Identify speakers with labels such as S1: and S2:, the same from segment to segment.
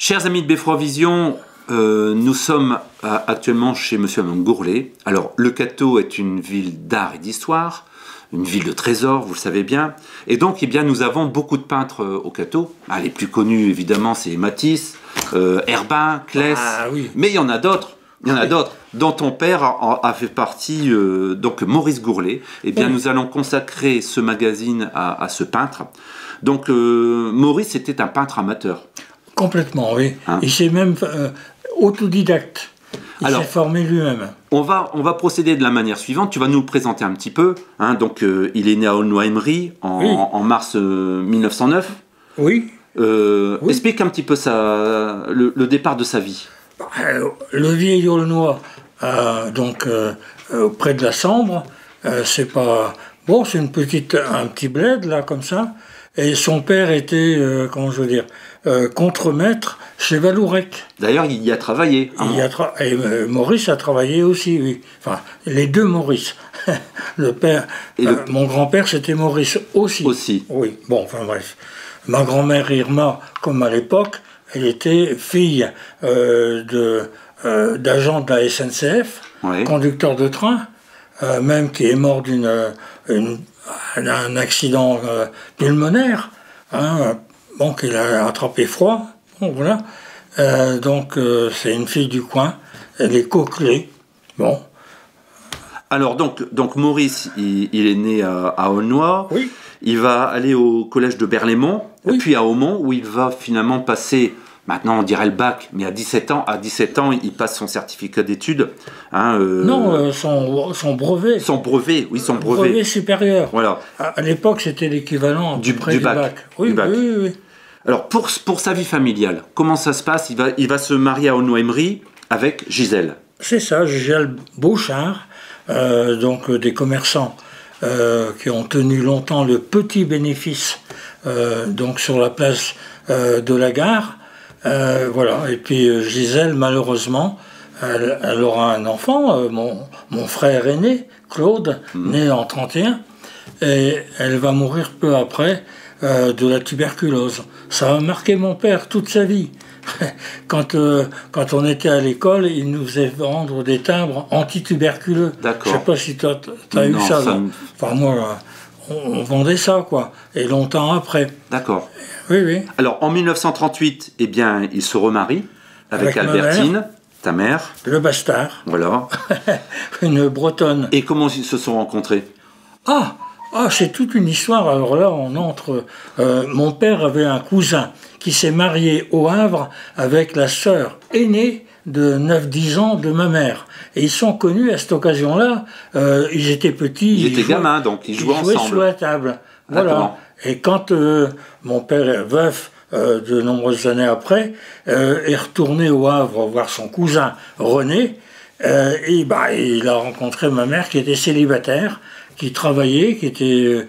S1: Chers amis de Beffroi Vision, nous sommes actuellement chez Monsieur Gourlet. Alors, Le Cateau est une ville d'art et d'histoire, une ville de trésors, vous le savez bien. Et donc, eh bien, nous avons beaucoup de peintres au Cateau. Les plus connus, évidemment, c'est Matisse, Herbin, Claes.
S2: Ah, oui.
S1: Mais il y en a d'autres. Il y en a d'autres, dont ton père a fait partie, donc Maurice Gourlet. Eh bien, nous allons consacrer ce magazine à ce peintre. Donc, Maurice était un peintre amateur.
S2: Complètement, oui.
S1: Hein?
S2: Il s'est même autodidacte. Il s'est formé lui-même.
S1: On va procéder de la manière suivante. Tu vas nous le présenter un petit peu. Hein? Donc, il est né à Aulnoy-Aymeries en mars 1909.
S2: Oui.
S1: Oui. Explique un petit peu le départ de sa vie.
S2: Le vieil Aulnoy, donc près de la Sambre, c'est pas bon, c'est un petit bled là comme ça. Et son père était, contremaître chez Vallourec.
S1: D'ailleurs, il y a travaillé.
S2: Et Maurice a travaillé aussi, oui. Enfin, les deux Maurice. Le père, mon grand-père, c'était Maurice aussi. Oui. Bon, enfin bref. Ma grand-mère Irma, comme à l'époque, elle était fille d'agent de la SNCF, oui. Conducteur de train, même qui est mort d'un accident pulmonaire, hein, bon, qu'il a attrapé froid, bon, voilà. Donc c'est une fille du coin, elle est Coquelée, bon.
S1: Alors donc Maurice, il est né à Aulnoy,
S2: oui.
S1: Il va aller au collège de Berlaymont, oui. Puis à Aumont, où il va finalement passer, maintenant on dirait le bac, mais à 17 ans, il passe son certificat d'études. Hein,
S2: non, son brevet.
S1: Son brevet, oui, son brevet.
S2: Brevet supérieur.
S1: Voilà.
S2: À l'époque, c'était l'équivalent
S1: du bac.
S2: Oui,
S1: du bac.
S2: Oui.
S1: Alors, pour sa vie familiale, comment ça se passe ? Il va se marier à Aulnoy-Aymeries avec Gisèle.
S2: C'est ça, Gisèle Beauchard, donc des commerçants qui ont tenu longtemps le petit bénéfice donc sur la place de la gare. Voilà. Et puis Gisèle, malheureusement, elle aura un enfant, mon frère aîné, Claude, né en 1931, et elle va mourir peu après de la tuberculose. Ça a marqué mon père toute sa vie. Quand on était à l'école, il nous faisait vendre des timbres anti-tuberculeux.
S1: D'accord.
S2: Je sais pas si tu as eu ça. Enfin, moi, on vendait ça, quoi. Et longtemps après.
S1: D'accord.
S2: Oui.
S1: Alors, en 1938, eh bien, il se remarie avec Albertine, ta mère.
S2: Le bastard.
S1: Voilà.
S2: Une Bretonne.
S1: Et comment ils se sont rencontrés ?
S2: C'est toute une histoire. Alors là, on entre... mon père avait un cousin qui s'est marié au Havre avec la sœur aînée de 9-10 ans de ma mère. Et ils sont connus à cette occasion-là. Ils étaient petits.
S1: Ils étaient gamins, donc ils jouaient ensemble.
S2: Sous la table. Voilà. Et quand mon père, veuf, de nombreuses années après, est retourné au Havre voir son cousin René, il a rencontré ma mère qui était célibataire, qui travaillait, qui était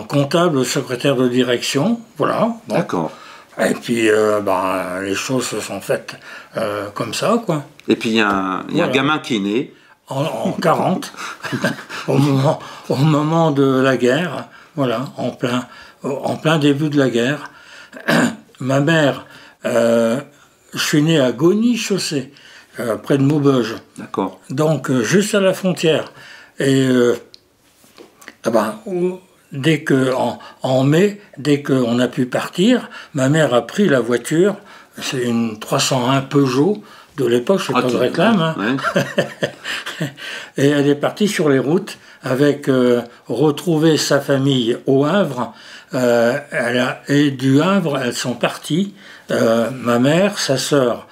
S2: comptable, secrétaire de direction. Voilà. Bon.
S1: D'accord.
S2: Et puis, les choses se sont faites comme ça, quoi.
S1: Et puis, il y a un gamin qui est né.
S2: En 40, au moment de la guerre, voilà, en plein début de la guerre. Ma mère, je suis né à Gogny-Chaussée, près de Maubeuge.
S1: D'accord.
S2: Donc, juste à la frontière. Et en mai, dès qu'on a pu partir, ma mère a pris la voiture, c'est une 301 Peugeot de l'époque, je ne fais pas de réclame, hein. Ouais. Et elle est partie sur les routes avec retrouver sa famille au Havre, et du Havre, elles sont parties, ma mère, sa sœur,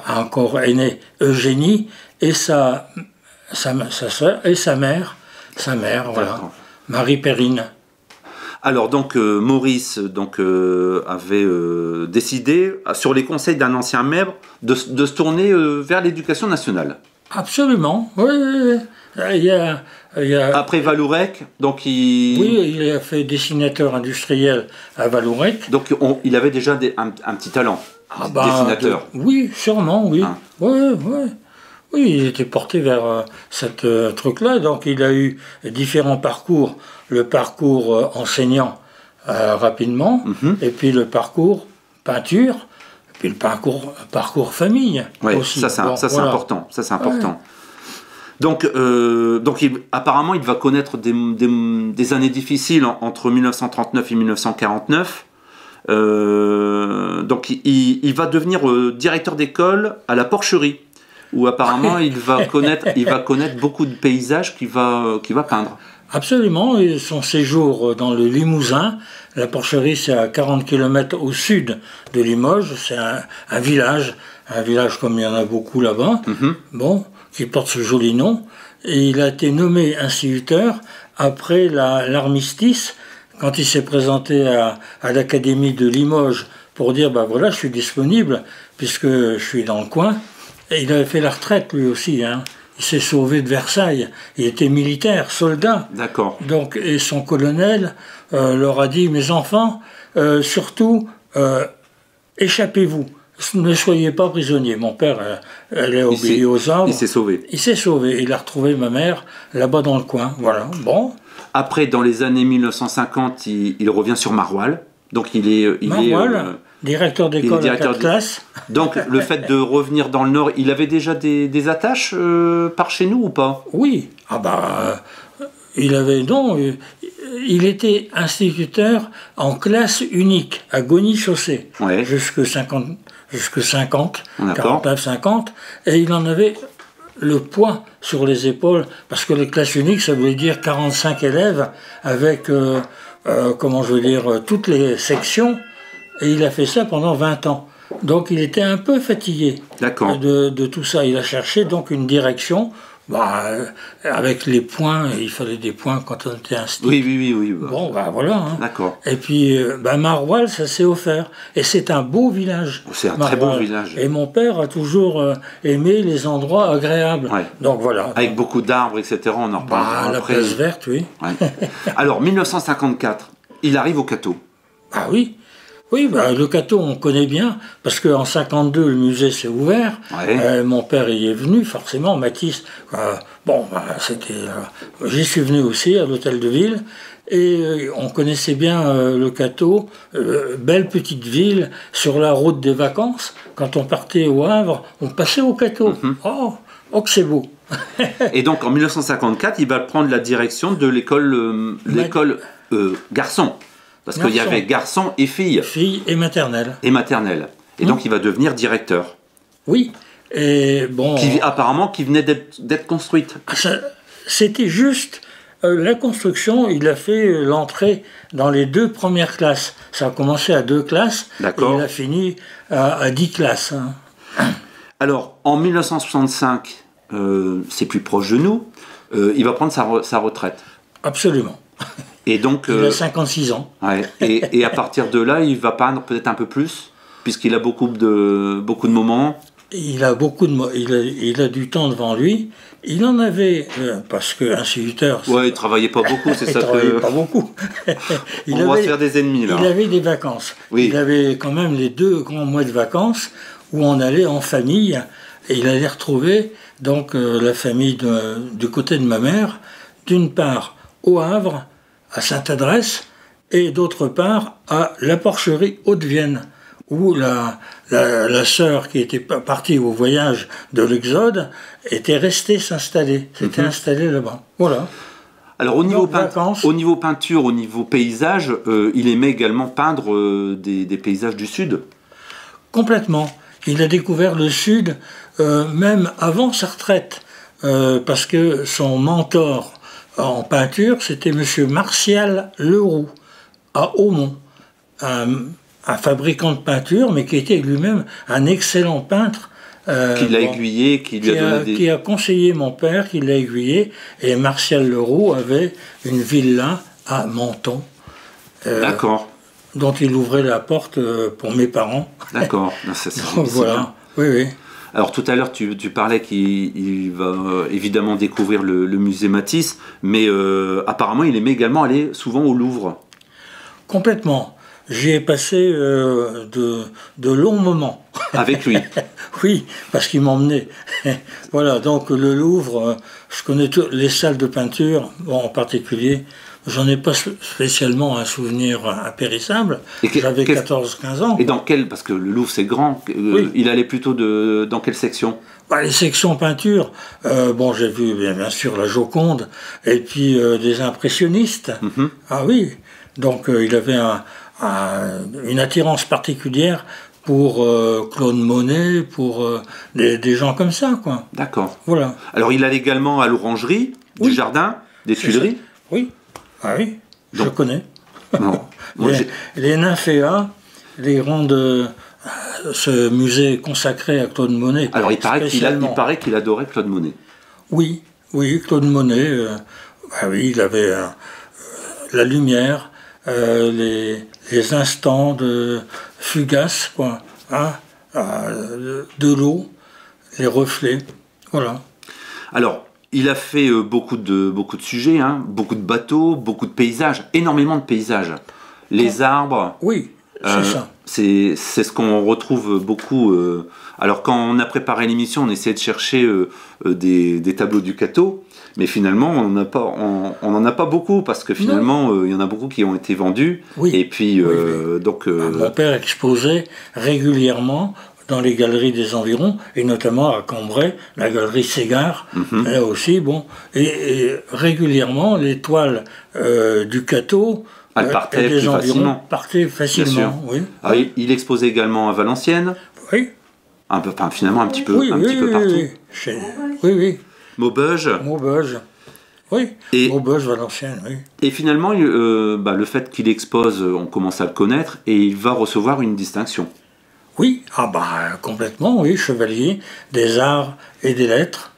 S2: encore aînée, Eugénie, et sa sœur, et sa mère, voilà, Marie Perrine.
S1: Alors donc Maurice avait décidé, sur les conseils d'un ancien maire, de se tourner vers l'éducation nationale.
S2: Absolument, oui. Il y a...
S1: Après Vallourec, donc
S2: Oui, il a fait dessinateur industriel à Vallourec.
S1: Donc il avait déjà un petit talent, dessinateur.
S2: Oui, sûrement, oui.
S1: Hein.
S2: Oui, il était porté vers ce truc-là, donc il a eu différents parcours. Le parcours enseignant rapidement, et puis le parcours peinture, puis le parcours famille aussi.
S1: Ça c'est
S2: voilà.
S1: important. Ça c'est important. Donc, apparemment, il va connaître des années difficiles entre 1939 et 1949. Donc, il va devenir directeur d'école à la porcherie, où apparemment il va connaître beaucoup de paysages qu'il va peindre.
S2: Absolument, et son séjour dans le Limousin, la porcherie c'est à 40 km au sud de Limoges, c'est un village comme il y en a beaucoup là-bas, bon, qui porte ce joli nom, et il a été nommé instituteur après l'armistice, quand il s'est présenté à l'Académie de Limoges pour dire, ben voilà, je suis disponible, puisque je suis dans le coin, et il avait fait la retraite lui aussi, hein. Il s'est sauvé de Versailles. Il était militaire, soldat.
S1: D'accord.
S2: Donc, et son colonel leur a dit, mes enfants, surtout, échappez-vous. Ne soyez pas prisonniers. Mon père, elle a obéi aux ordres.
S1: Il s'est sauvé.
S2: Il s'est sauvé. Il a retrouvé ma mère là-bas dans le coin. Voilà. Bon.
S1: Après, dans les années 1950, il revient sur Maroilles. Donc, il est
S2: directeur d'école à 4 classes.
S1: Donc, le fait de revenir dans le Nord, il avait déjà des attaches par chez nous ou pas?
S2: Oui. Ah bah, il avait... Non, il était instituteur en classe unique à Gogny-Chaussée.
S1: Ouais.
S2: Jusque 50, 49-50. Et il en avait le poids sur les épaules, parce que les classes uniques, ça voulait dire 45 élèves avec, toutes les sections. Et il a fait ça pendant 20 ans. Donc il était un peu fatigué de tout ça. Il a cherché donc une direction. Avec les points, il fallait des points quand on était institut.
S1: Oui.
S2: Bon, voilà. Hein.
S1: D'accord.
S2: Et puis, Maroilles, ça s'est offert. Et c'est un beau village.
S1: C'est un très beau village.
S2: Et mon père a toujours aimé les endroits agréables. Ouais. Donc voilà.
S1: Avec beaucoup d'arbres, etc. On en reparlera
S2: après. La place verte, oui.
S1: Ouais. Alors, 1954, il arrive au Cateau.
S2: Ah oui. Oui, le Cateau, on connaît bien, parce qu'en 52, le musée s'est ouvert. Ouais. Mon père y est venu, forcément, Matisse. J'y suis venu aussi, à l'hôtel de ville, et on connaissait bien le Cateau, belle petite ville, sur la route des vacances. Quand on partait au Havre, on passait au Cateau. Oh, que c'est beau.
S1: Et donc, en 1954, il va prendre la direction de l'école garçon. Parce qu'il y avait garçon et fille.
S2: Fille et maternelle.
S1: Et donc, il va devenir directeur.
S2: Oui. Et bon...
S1: Apparemment, qui venait d'être construite.
S2: C'était juste la construction. Il a fait l'entrée dans les 2 premières classes. Ça a commencé à 2 classes.
S1: D'accord.
S2: Et il a fini à 10 classes. Hein.
S1: Alors, en 1965, c'est plus proche de nous, il va prendre sa retraite.
S2: Absolument.
S1: Et donc,
S2: il a 56 ans.
S1: Ouais, et à partir de là, il va peindre peut-être un peu plus, puisqu'il a beaucoup de moments.
S2: Il a il a du temps devant lui. Il en avait, parce qu'un instituteur...
S1: Ouais, il travaillait pas beaucoup, c'est ça que...
S2: Il travaillait pas beaucoup.
S1: On va se faire des ennemis, là.
S2: Il avait des vacances. Oui. Il avait quand même les 2 grands mois de vacances où on allait en famille, et il allait retrouver donc la famille du côté de ma mère, d'une part au Havre, à Sainte-Adresse, et d'autre part à la Porcherie Haute-Vienne, où la sœur qui était partie au voyage de l'Exode était restée s'installer, s'était installée là-bas. Voilà.
S1: Alors au niveau peinture, au niveau paysage, il aimait également peindre des paysages du Sud.
S2: Complètement. Il a découvert le Sud même avant sa retraite, parce que son mentor en peinture, c'était M. Martial Leroux, à Aumont, un fabricant de peinture, mais qui était lui-même un excellent peintre.
S1: Qui l'a aiguillé,
S2: qui a conseillé mon père, qui l'a aiguillé, et Martial Leroux avait une villa à Menton.
S1: D'accord.
S2: Dont il ouvrait la porte pour mes parents.
S1: D'accord.
S2: Donc voilà, oui.
S1: Alors tout à l'heure, tu parlais qu'il va évidemment découvrir le musée Matisse, mais apparemment il aimait également aller souvent au Louvre.
S2: Complètement. J'y ai passé de longs moments.
S1: Avec lui.
S2: Oui, parce qu'il m'emmenait. Voilà, donc le Louvre, je connais les salles de peinture, en particulier, j'en ai pas spécialement un souvenir impérissable. J'avais 14-15 ans.
S1: Et dans quel, parce que le Louvre c'est grand,
S2: Oui.
S1: il allait plutôt dans quelle section?
S2: Bah, les sections peinture, bon, j'ai vu bien sûr la Joconde, et puis des impressionnistes. Ah oui, donc il avait une attirance particulière pour Claude Monet, pour des gens comme ça, quoi.
S1: D'accord.
S2: Voilà.
S1: Alors il allait également à l'orangerie du jardin, des Tuileries.
S2: Oui, ah oui, je connais.
S1: Non. Moi,
S2: les nymphéas, les rangs de ce musée consacré à Claude Monet.
S1: Alors il paraît qu'il adorait Claude Monet.
S2: Oui, Claude Monet, bah oui, il avait la lumière, les instants de fugaces, quoi, hein, de l'eau, les reflets, voilà.
S1: Alors, il a fait beaucoup de sujets, hein, beaucoup de bateaux, beaucoup de paysages, énormément de paysages. Les arbres.
S2: Oui, c'est ça.
S1: C'est ce qu'on retrouve beaucoup. Alors, quand on a préparé l'émission, on essayait de chercher des tableaux du Cateau, mais finalement, on n'en a pas beaucoup, parce que finalement, il y en a beaucoup qui ont été vendus.
S2: Oui.
S1: Et puis,
S2: oui.
S1: donc.
S2: Mon père exposait régulièrement dans les galeries des environs, et notamment à Cambrai, la galerie Ségard, là aussi, bon, et régulièrement, les toiles du Cateau.
S1: Elle partait
S2: des
S1: plus
S2: environs
S1: facilement.
S2: Partait facilement, oui.
S1: Alors, il exposait également à Valenciennes.
S2: Oui.
S1: Finalement, un petit peu, partout.
S2: Oui.
S1: Maubeuge.
S2: Oui. Maubeuge, Valenciennes, oui.
S1: Et finalement, le fait qu'il expose, on commence à le connaître, et il va recevoir une distinction.
S2: Oui, complètement, oui, chevalier des arts et des lettres.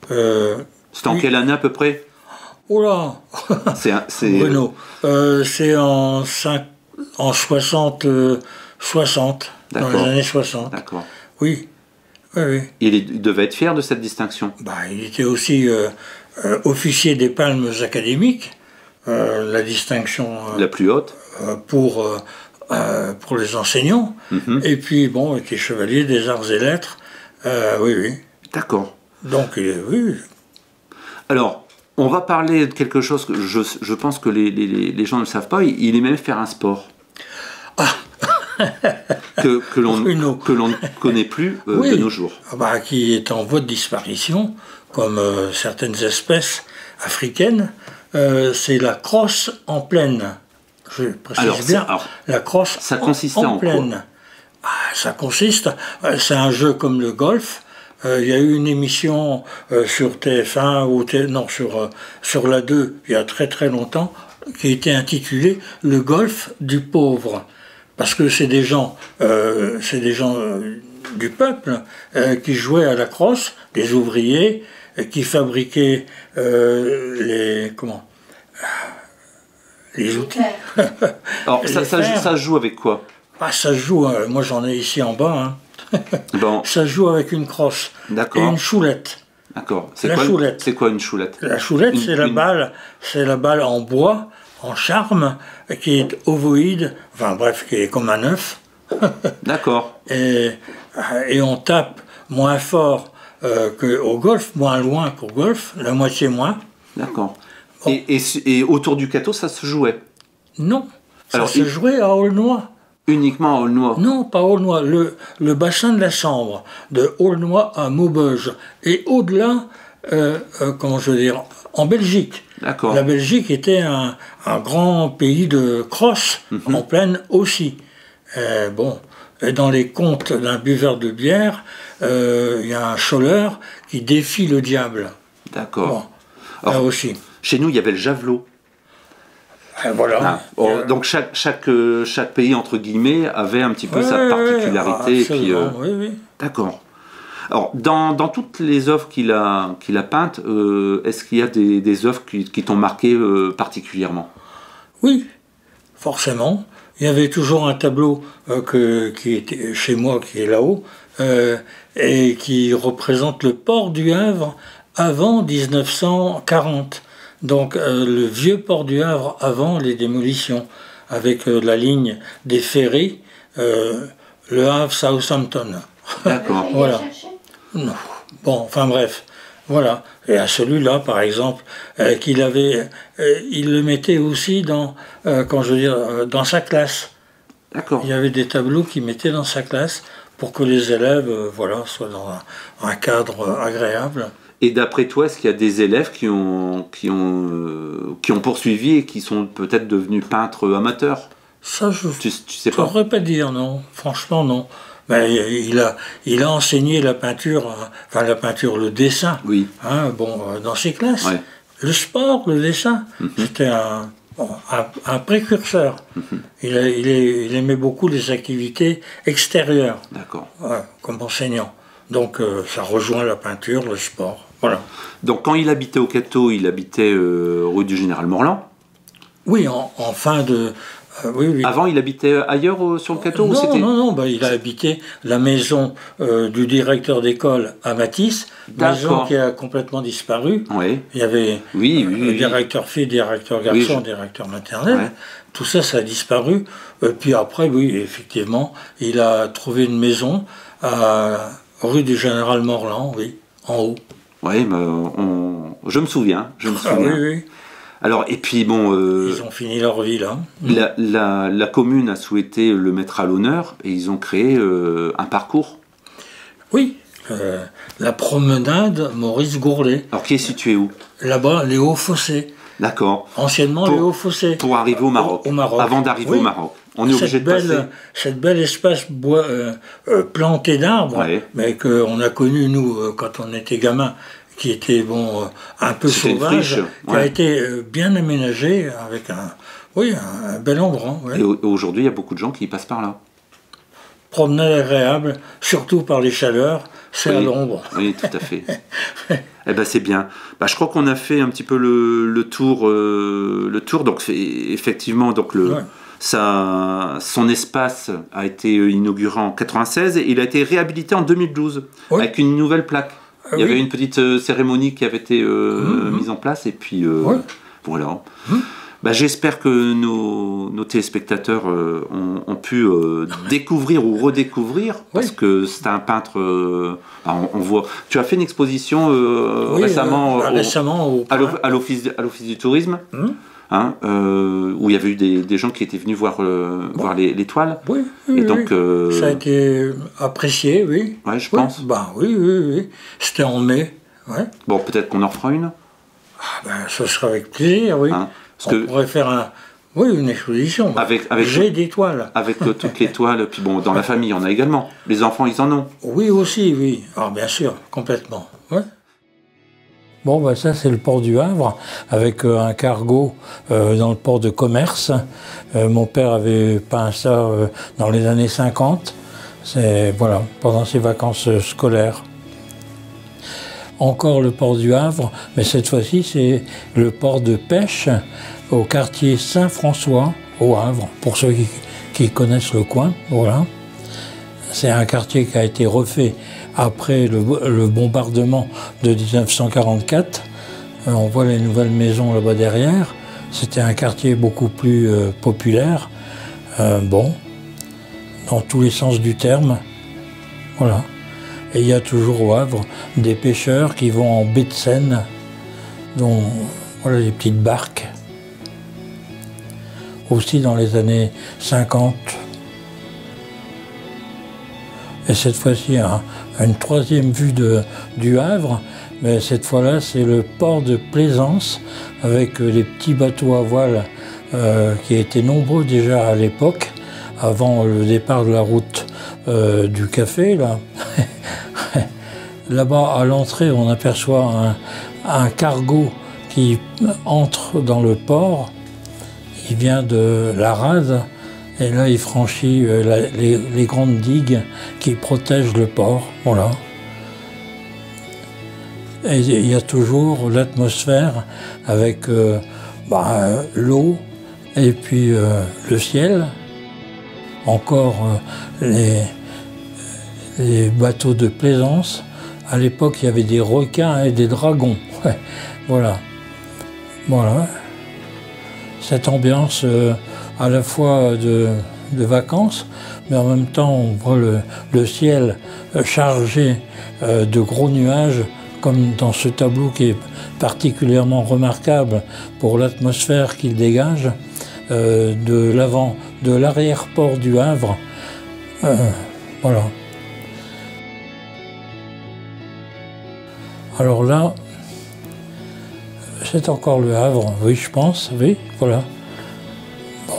S1: C'est en quelle année à peu près?
S2: Oh là Bruno, c'est en 60, dans les années 60.
S1: D'accord.
S2: Oui.
S1: Il devait être fier de cette distinction.
S2: Il était aussi officier des Palmes académiques, la distinction
S1: la plus haute
S2: pour les enseignants. Et puis, il était chevalier des arts et lettres. Oui.
S1: D'accord.
S2: Donc, oui.
S1: Alors, on va parler de quelque chose que je pense que les gens ne le savent pas. Il aimait faire un sport. que l'on ne connaît plus de nos jours.
S2: Qui est en voie de disparition, comme certaines espèces africaines. C'est la crosse en plaine. Je précise bien. La crosse
S1: ça consistait en
S2: plaine. Ça consiste, c'est un jeu comme le golf. Il y a eu une émission sur TF1 ou sur la 2 il y a très très longtemps qui était intitulée Le golf du pauvre, parce que c'est des gens du peuple qui jouaient à la crosse, des ouvriers qui fabriquaient les outils.
S1: Alors ça se joue avec quoi?
S2: Ça se joue, moi j'en ai ici en bas. Hein.
S1: Bon.
S2: Ça se joue avec une crosse et une choulette.
S1: D'accord.
S2: C'est
S1: quoi une choulette?
S2: La choulette, c'est la balle en bois, en charme, qui est ovoïde, qui est comme un œuf.
S1: D'accord.
S2: Et on tape moins fort qu'au golf, moins loin qu'au golf, la moitié moins.
S1: D'accord. Bon. Et autour du Cateau, ça se jouait?
S2: Non. Ça se jouait à Aulnoy.
S1: Uniquement à Aulnoy?
S2: Non, pas Aulnoy. Le bassin de la Sambre, de Aulnoy à Maubeuge. Et au-delà, en Belgique.
S1: D'accord.
S2: La Belgique était un grand pays de crosse, en plaine aussi. Et dans les contes d'un buveur de bière, il y a un choleur qui défie le diable.
S1: D'accord.
S2: Bon, là aussi.
S1: Chez nous, il y avait le javelot.
S2: Voilà.
S1: Donc chaque pays, entre guillemets, avait un petit peu sa particularité.
S2: Oui.
S1: D'accord. Alors, dans toutes les œuvres qu'il a peintes, est-ce qu'il y a des œuvres qui t'ont marqué particulièrement?
S2: Oui, forcément. Il y avait toujours un tableau qui était chez moi, qui est là-haut, et qui représente le port du Havre avant 1940. Donc le vieux port du Havre avant les démolitions, avec la ligne des ferries, le Havre Southampton.
S1: D'accord.
S2: Voilà. Non. Bon, enfin bref. Voilà. Et à celui-là, par exemple, qu'il avait, il le mettait aussi dans, quand je veux dire, dans sa classe.
S1: D'accord.
S2: Il y avait des tableaux qu'il mettait dans sa classe pour que les élèves, voilà, soient dans un cadre agréable.
S1: Et d'après toi, est-ce qu'il y a des élèves qui ont poursuivi et qui sont peut-être devenus peintres amateurs?
S2: Ça,
S1: tu sais
S2: je ne
S1: pas.
S2: pourrais pas dire, non. Franchement, non. Mais il a enseigné la peinture, enfin la peinture, le dessin,
S1: Oui.
S2: Hein, bon, dans ses classes.
S1: Ouais.
S2: Le sport, le dessin, c'était un précurseur. Il aimait beaucoup les activités extérieures,
S1: D'accord.
S2: comme enseignant. Donc ça rejoint la peinture, le sport. Voilà.
S1: Donc quand il habitait au Cateau, il habitait rue du Général Morland.
S2: Oui, en fin de... oui, oui.
S1: Avant, il habitait ailleurs sur le Cateau ou c'était...
S2: Non, bah, il a habité la maison du directeur d'école à Matisse, maison qui a complètement disparu.
S1: Oui.
S2: Il y avait directeur fille, directeur garçon,
S1: Oui,
S2: directeur maternel.
S1: Ouais.
S2: Tout ça, ça a disparu. Puis après, oui, effectivement, il a trouvé une maison à rue du Général Morland, oui, en haut.
S1: Oui, je me souviens.
S2: Ah, oui, oui.
S1: Alors, et puis bon...
S2: ils ont fini leur vie là.
S1: La commune a souhaité le mettre à l'honneur et ils ont créé un parcours.
S2: Oui, la promenade Maurice Gourlet.
S1: Alors, qui est situé où?
S2: Là-bas, les Hauts-Fossés.
S1: D'accord.
S2: Anciennement, les Hauts-Fossés.
S1: Pour arriver au Maroc.
S2: Au Maroc.
S1: Avant d'arriver au Maroc. On est obligé de passer.
S2: Cette belle espace bois, planté d'arbres, mais qu'on a connu, nous, quand on était gamin, qui était un peu sauvage, qui a été bien aménagé avec un bel endroit. Ouais.
S1: Et aujourd'hui, il y a beaucoup de gens qui passent par là.
S2: Promenade agréable, surtout par les chaleurs, c'est à l'ombre.
S1: Oui, tout à fait. Eh ben c'est bien. Je crois qu'on a fait un petit peu le tour. Donc effectivement, donc son espace a été inauguré en 96 et il a été réhabilité en 2012 avec une nouvelle plaque. Il y avait une petite cérémonie qui avait été mise en place et puis voilà. J'espère que nos téléspectateurs ont pu découvrir ou redécouvrir parce que c'est un peintre. On voit. Tu as fait une exposition récemment à l'office du tourisme. Où il y avait eu des gens qui étaient venus voir les toiles.
S2: Oui, donc, ça a été apprécié, oui.
S1: Ouais, je pense.
S2: Oui. C'était en mai. Ouais.
S1: Bon, peut-être qu'on en fera une.
S2: Ce sera avec plaisir, oui. On pourrait faire une exposition. Avec j'ai des toiles.
S1: Avec toutes les toiles. Puis dans la famille, il y en a également. Les enfants, ils en ont.
S2: Oui, aussi, oui. Alors, bien sûr, complètement. Ouais. Bon, ça c'est le port du Havre, avec un cargo dans le port de commerce. Mon père avait peint ça dans les années 50, pendant ses vacances scolaires. Encore le port du Havre, mais cette fois-ci c'est le port de pêche au quartier Saint-François, au Havre, pour ceux qui connaissent le coin. Voilà. C'est un quartier qui a été refait après le bombardement de 1944. On voit les nouvelles maisons là-bas derrière. C'était un quartier beaucoup plus populaire, dans tous les sens du terme. Voilà. Et il y a toujours au Havre des pêcheurs qui vont en baie de Seine, dont les petites barques. Aussi dans les années 50. Et cette fois-ci, une troisième vue du Havre, mais cette fois-là, c'est le port de Plaisance, avec les petits bateaux à voile qui étaient nombreux déjà à l'époque, avant le départ de la route du café. Là-bas, à l'entrée, on aperçoit un cargo qui entre dans le port. Il vient de la rade. Et là, il franchit les grandes digues qui protègent le port. Voilà. Et il y a toujours l'atmosphère avec l'eau et puis le ciel. Encore les bateaux de plaisance. À l'époque, il y avait des requins et des dragons. Voilà. Cette ambiance à la fois de vacances, mais en même temps on voit le ciel chargé de gros nuages comme dans ce tableau qui est particulièrement remarquable pour l'atmosphère qu'il dégage, de l'arrière-port du Havre. Voilà. Alors là, c'est encore le Havre, oui, je pense, oui, voilà. Bon,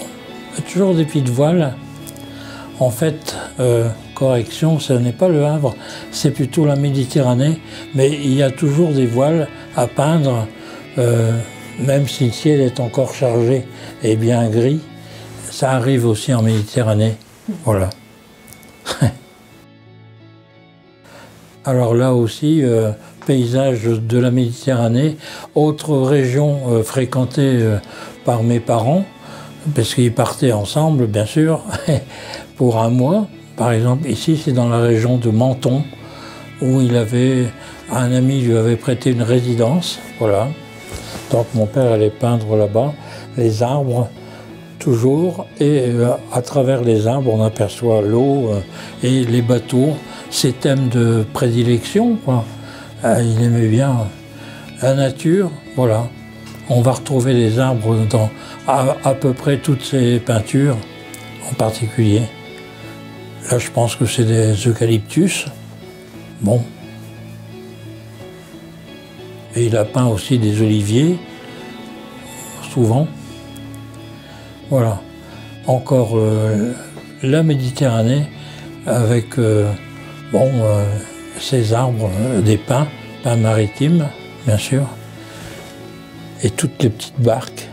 S2: il y a toujours des petites voiles. En fait, correction, ce n'est pas le Havre, c'est plutôt la Méditerranée, mais il y a toujours des voiles à peindre, même si le ciel est encore chargé et bien gris, ça arrive aussi en Méditerranée, voilà. Alors là aussi, paysage de la Méditerranée, autre région fréquentée par mes parents, parce qu'ils partaient ensemble, bien sûr, pour un mois. Par exemple, ici, c'est dans la région de Menton, où un ami lui avait prêté une résidence, voilà. Donc mon père allait peindre là-bas, les arbres, toujours, et à travers les arbres, on aperçoit l'eau et les bateaux, ses thèmes de prédilection, quoi. Il aimait bien la nature, voilà. On va retrouver les arbres dans à peu près toutes ses peintures, en particulier. Là, je pense que c'est des eucalyptus. Bon. Et il a peint aussi des oliviers, souvent. Voilà. Encore la Méditerranée, avec ces arbres, des pins maritimes, bien sûr, et toutes les petites barques.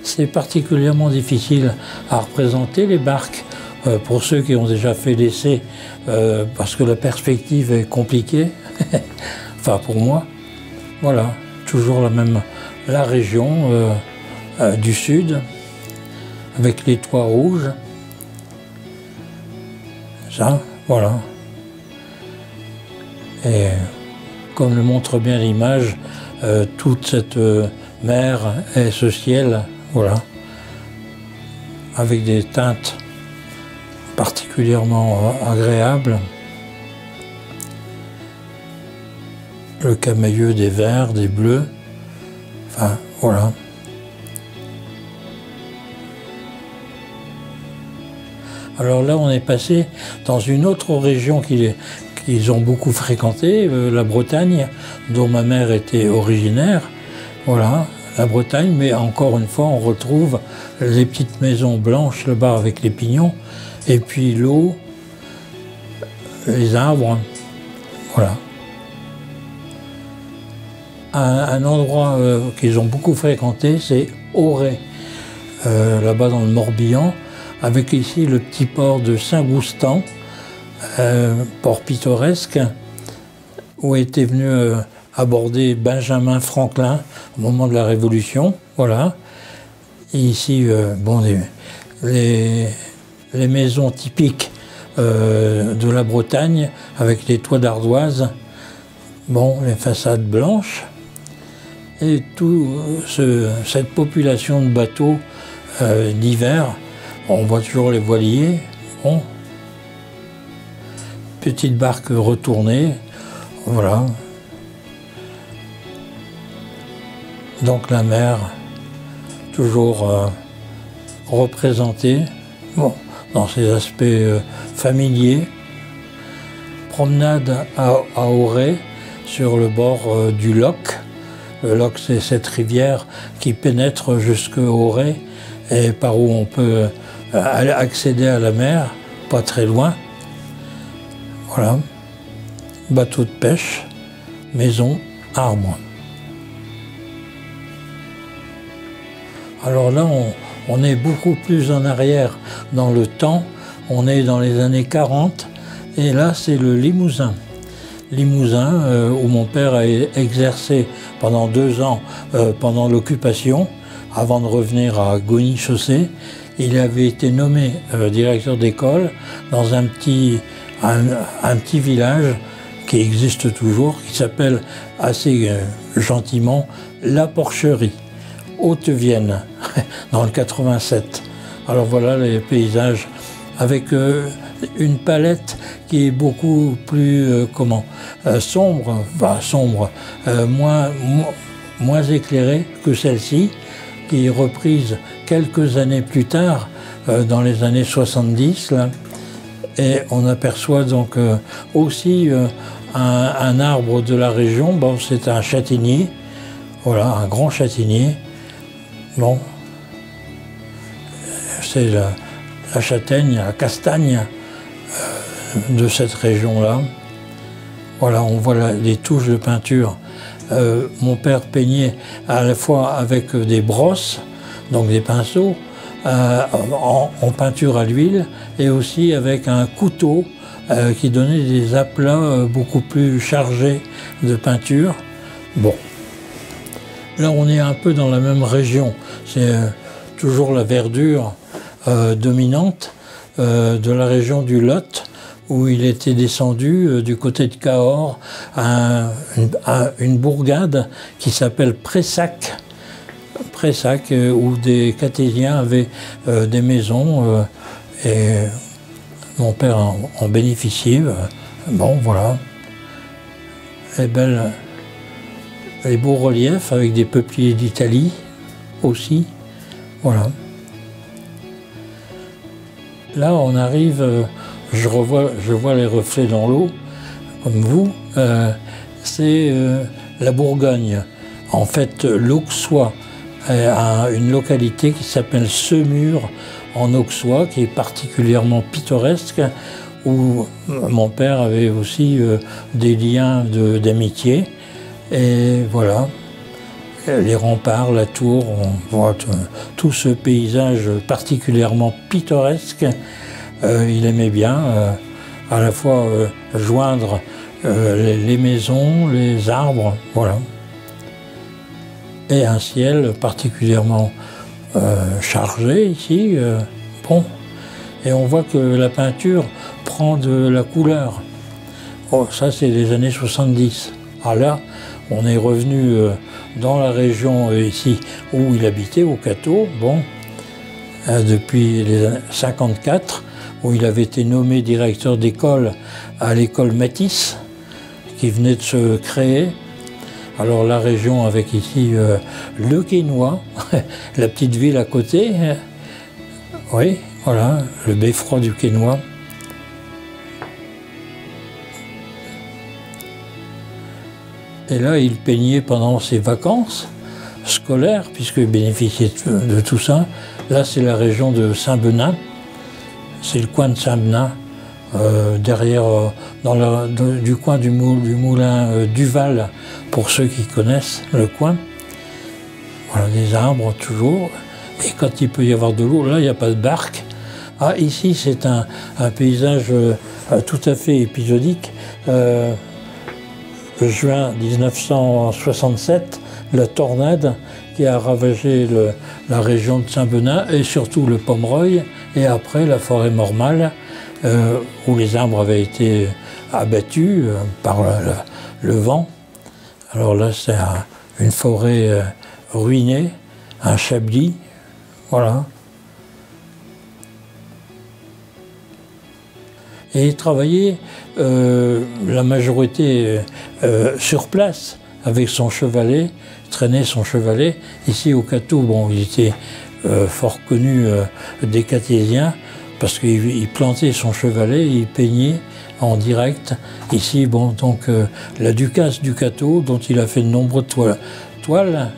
S2: C'est particulièrement difficile à représenter les barques pour ceux qui ont déjà fait l'essai, parce que la perspective est compliquée, enfin pour moi. Voilà, toujours la région du sud, avec les toits rouges. Ça, voilà. Et comme le montre bien l'image, toute cette mer et ce ciel, voilà, avec des teintes particulièrement agréables. Le camailleux des verts, des bleus, enfin, voilà. Alors là, on est passé dans une autre région qu'ils ont beaucoup fréquentée, la Bretagne, dont ma mère était originaire. Voilà, la Bretagne, mais encore une fois, on retrouve les petites maisons blanches là-bas avec les pignons, et puis l'eau, les arbres, voilà. Un endroit qu'ils ont beaucoup fréquenté, c'est Auray, là-bas dans le Morbihan, avec ici le petit port de Saint-Goustan, port pittoresque, où était venu aborder Benjamin Franklin au moment de la Révolution, voilà. Et ici, les maisons typiques de la Bretagne, avec les toits d'ardoise, les façades blanches, et toute cette population de bateaux d'hiver. On voit toujours les voiliers, petite barque retournée, voilà. Donc la mer, toujours représentée, dans ses aspects familiers. Promenade à Auray, sur le bord du Loch. Le Loch, c'est cette rivière qui pénètre jusqu'à Auray, et par où on peut accéder à la mer, pas très loin. Voilà. Bateau de pêche, maison, arbre. Alors là, on est beaucoup plus en arrière dans le temps. On est dans les années 40, et là, c'est le Limousin. Limousin, où mon père a exercé pendant 2 ans pendant l'occupation, avant de revenir à Gagny-Chaussée. Il avait été nommé directeur d'école dans un petit village qui existe toujours, qui s'appelle assez gentiment La Porcherie, Haute-Vienne, dans le 87. Alors voilà les paysages avec une palette qui est beaucoup plus sombre, moins éclairée que celle-ci, qui est reprise quelques années plus tard, dans les années 70. Là, et on aperçoit donc aussi un arbre de la région. Bon, c'est un châtaignier, voilà, un grand châtaignier. Bon, c'est la châtaigne, la castagne de cette région-là. Voilà, on voit les touches de peinture. Mon père peignait à la fois avec des brosses, donc des pinceaux, en peinture à l'huile, et aussi avec un couteau qui donnait des aplats beaucoup plus chargés de peinture. Bon, là on est un peu dans la même région, c'est toujours la verdure dominante de la région du Lot, où il était descendu du côté de Cahors à une bourgade qui s'appelle Pressac, où des Catésiens avaient des maisons et mon père en bénéficiait. Bon, voilà. Les beaux reliefs avec des peupliers d'Italie aussi. Voilà. Là, on arrive, je vois les reflets dans l'eau, comme vous. C'est la Bourgogne. En fait, l'Auxois a une localité qui s'appelle Semur en Auxois, qui est particulièrement pittoresque, où mon père avait aussi des liens d'amitié. Et voilà, les remparts, la tour, on voit tout ce paysage particulièrement pittoresque. Il aimait bien à la fois joindre les maisons, les arbres, voilà. Et un ciel particulièrement chargé ici. Bon. Et on voit que la peinture prend de la couleur. Oh, ça, c'est les années 70. Ah là, on est revenu dans la région ici où il habitait, au Cateau, bon, depuis les années 54, où il avait été nommé directeur d'école à l'école Matisse, qui venait de se créer. Alors la région avec ici le Quesnoy, la petite ville à côté, oui, voilà, le beffroi du Quesnoy. Et là, il peignait pendant ses vacances scolaires, puisqu'il bénéficiait de tout ça. Là, c'est la région de Saint-Benin, c'est le coin de Saint-Benin, derrière, du coin du moulin Duval, pour ceux qui connaissent le coin. Voilà, des arbres toujours. Et quand il peut y avoir de l'eau, là, il n'y a pas de barque. Ah, ici, c'est un paysage tout à fait épisodique. Juin 1967, la tornade qui a ravagé la région de Saint-Benin et surtout le Pomereuil, et après la forêt Mormal, où les arbres avaient été abattus par le vent. Alors là, c'est une forêt ruinée, un chablis, voilà. Et il travaillait la majorité sur place avec son chevalet, traînait son chevalet. Ici au Cateau, bon, il était fort connu des Catésiens parce qu'il plantait son chevalet, il peignait en direct. Ici, bon, donc la Ducasse du Cateau, dont il a fait de nombreuses toiles.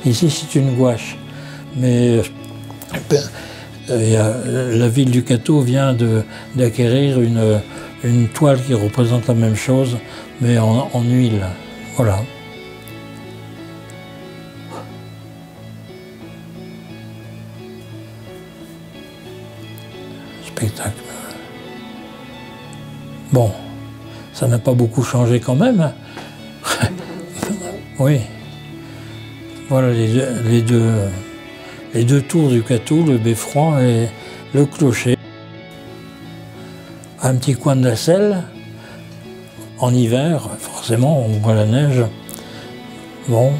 S2: Ici, c'est une gouache. Mais la ville du Cateau vient d'acquérir une toile qui représente la même chose, mais en huile. Voilà. Spectacle. Bon, ça n'a pas beaucoup changé quand même. Oui. Voilà les deux tours du Cateau, le beffroi et le clocher. Un petit coin de la Selle, en hiver, forcément, on voit la neige. Bon.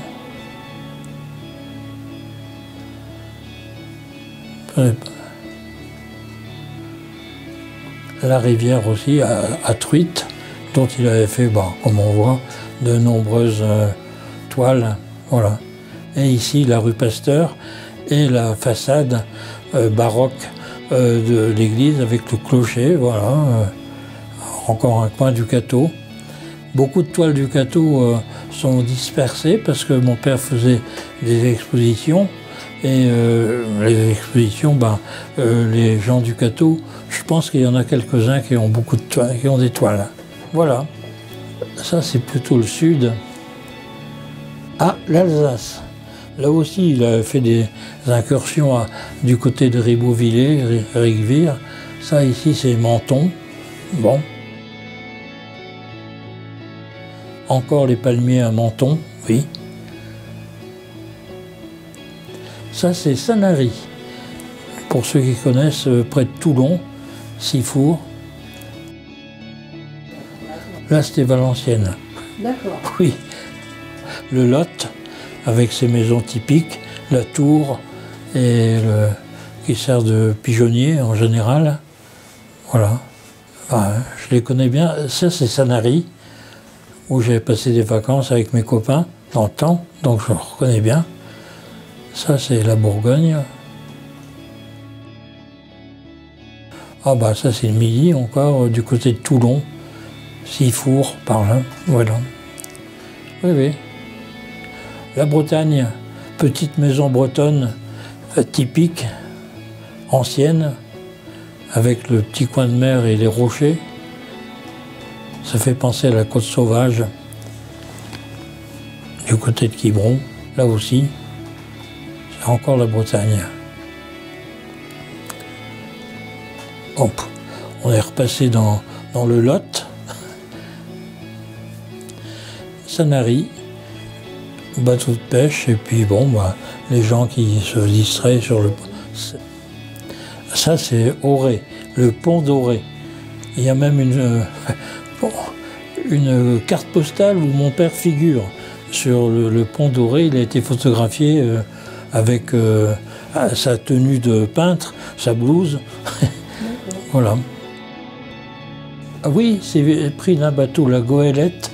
S2: la rivière aussi à truites, dont il avait fait, bon, comme on voit, de nombreuses toiles. Voilà. Et ici, la rue Pasteur et la façade baroque de l'église avec le clocher. Voilà. Encore un coin du Cateau. Beaucoup de toiles du Cateau sont dispersées parce que mon père faisait des expositions. Et les expositions, les gens du Cateau, je pense qu'il y en a quelques-uns qui ont beaucoup de toiles, qui ont des toiles. Voilà. Ça, c'est plutôt le sud. Ah, l'Alsace. Là aussi, il a fait des incursions du côté de Ribeauvillé, Rigvire. Ça, ici, c'est Menton. Bon. Encore les palmiers à Menton, oui. Ça, c'est Sanary. Pour ceux qui connaissent, près de Toulon, Sifour. Là, c'était Valenciennes.
S3: D'accord.
S2: Oui. Le Lot, avec ses maisons typiques, la tour, qui sert de pigeonnier en général. Voilà. Je les connais bien. Ça, c'est Sanary, où j'ai passé des vacances avec mes copains dans le temps, donc je le reconnais bien. Ça, c'est la Bourgogne. Ah ça, c'est le Midi, encore, du côté de Toulon. Sifour, par là, voilà. Oui, oui. La Bretagne, petite maison bretonne typique, ancienne, avec le petit coin de mer et les rochers. Ça fait penser à la côte sauvage, du côté de Quiberon, là aussi. C'est encore la Bretagne. Hop, on est repassé dans le Lot. Sanary, bateau de pêche, et puis les gens qui se distraient sur le... Ça, c'est Auray, le pont d'Auray. Il y a même une carte postale où mon père figure sur le pont d'Auray. Il a été photographié avec sa tenue de peintre, sa blouse. Voilà. Ah oui, c'est pris d'un bateau, la goélette,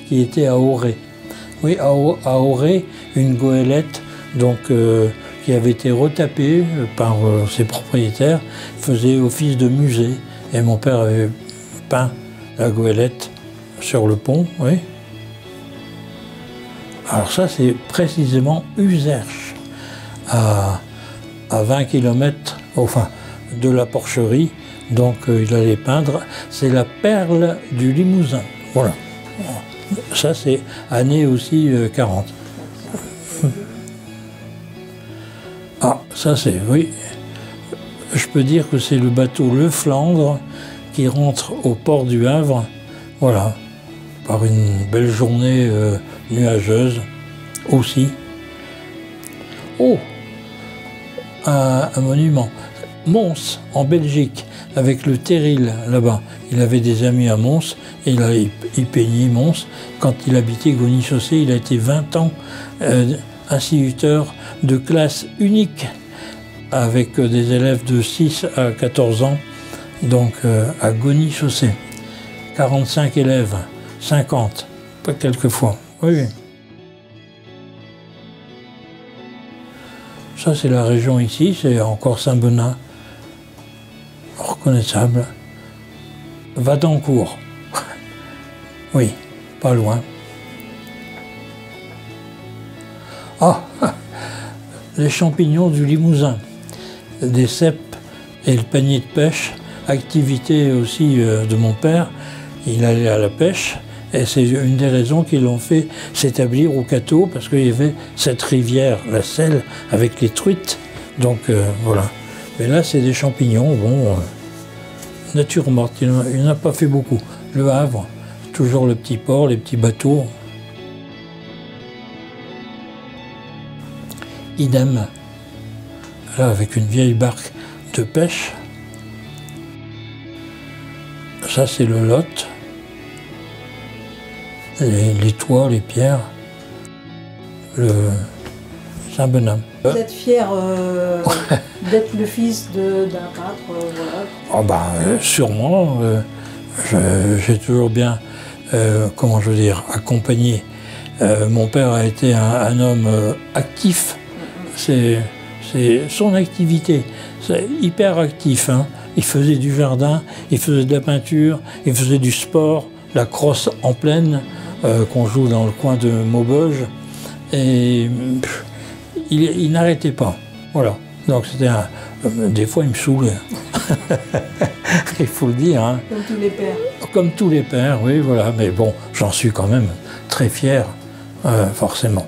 S2: qui était à Auray. Oui, à Auray, une goélette donc, qui avait été retapée par ses propriétaires, faisait office de musée. Et mon père avait peint la goélette sur le pont, oui. Alors ça, c'est précisément Uzerche, à 20 km de la porcherie. Donc il allait peindre. C'est la perle du Limousin. Voilà. Ça, c'est année aussi 40. Ah, ça c'est, oui. Je peux dire que c'est le bateau Le Flandre qui rentre au port du Havre. Voilà. Par une belle journée nuageuse aussi. Oh, un monument. Mons, en Belgique, avec le terril là-bas. Il avait des amis à Mons, et il peignait Mons. Quand il habitait Gagny-Chaussée, il a été 20 ans instituteur de classe unique, avec des élèves de 6 à 14 ans, donc à Gagny-Chaussée. 45 élèves, 50, pas quelquefois. Oui. Ça, c'est la région ici, c'est encore Saint-Benin. Reconnaissable. Vadencourt. Oui, pas loin. Ah, les champignons du Limousin, des cèpes et le panier de pêche, activité aussi de mon père. Il allait à la pêche et c'est une des raisons qui l'ont fait s'établir au Cateau, parce qu'il y avait cette rivière, la Selle, avec les truites. Donc voilà. Mais là, c'est des champignons, nature morte, il n'a pas fait beaucoup. Le Havre, toujours le petit port, les petits bateaux. Idem, là, avec une vieille barque de pêche. Ça, c'est le Lot. Les toits, les pierres. Le Saint-Benin.
S3: Vous êtes fier D'être le fils d'un peintre, voilà.
S2: Oh sûrement. J'ai toujours bien, comment je veux dire, accompagné. Mon père a été un homme actif. C'est son activité. C'est hyper actif. Hein. Il faisait du jardin, il faisait de la peinture, il faisait du sport, la crosse en plaine qu'on joue dans le coin de Maubeuge. Et il n'arrêtait pas. Voilà. Donc c'était des fois il me saoulait. Il faut le dire. Hein.
S3: Comme tous les pères.
S2: Comme tous les pères, oui, voilà. Mais bon, j'en suis quand même très fier, forcément.